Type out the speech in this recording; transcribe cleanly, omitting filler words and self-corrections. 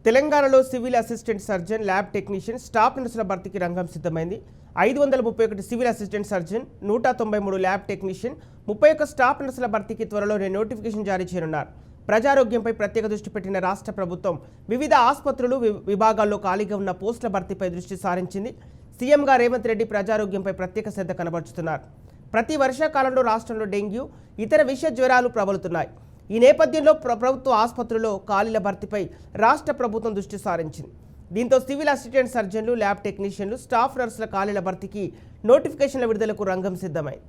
తెలంగాణలో civil assistant surgeon, lab technician, staff నర్సుల భర్తీకి రంగం సిద్ధమైంది. 531 civil assistant surgeon, 193 lab technician, 31 staff నర్సుల భర్తీకి త్వరలోనే నోటిఫికేషన్ జారీ చేయనున్నారు. ప్రజారోగ్యంపై ప్రత్యేక దృష్టి పెట్టిన రాష్ట్ర ప్రభుత్వం వివిధ ఆసుపత్రులు, విభాగాల్లో ఖాళీగా ఉన్న పోస్టుల భర్తీపై దృష్టి సారించింది. సీఎంగా రేవంత్ రెడ్డి ప్రజారోగ్యంపై ప్రత్యేక శ్రద్ధ కనబరుస్తున్నారు. ప్రతి వర్షాకాలంలో రాష్ట్రంలో డెంగ్యూ, ఇతర విష జ్వరాలు ప్రబలుతున్నాయి. ఈ నేపథ్యంలో ప్రభుత్వ ఆసుపత్రుల్లో ఖాళీల భర్తీపై రాష్ట్ర ప్రభుత్వం దృష్టి సారించింది. దీంతో సివిల్ అసిస్టెంట్ సర్జన్లు, ల్యాబ్ టెక్నీషియన్లు, స్టాఫ్ నర్సుల ఖాళీల భర్తీకి నోటిఫికేషన్ల విడుదలకు రంగం సిద్ధమైంది.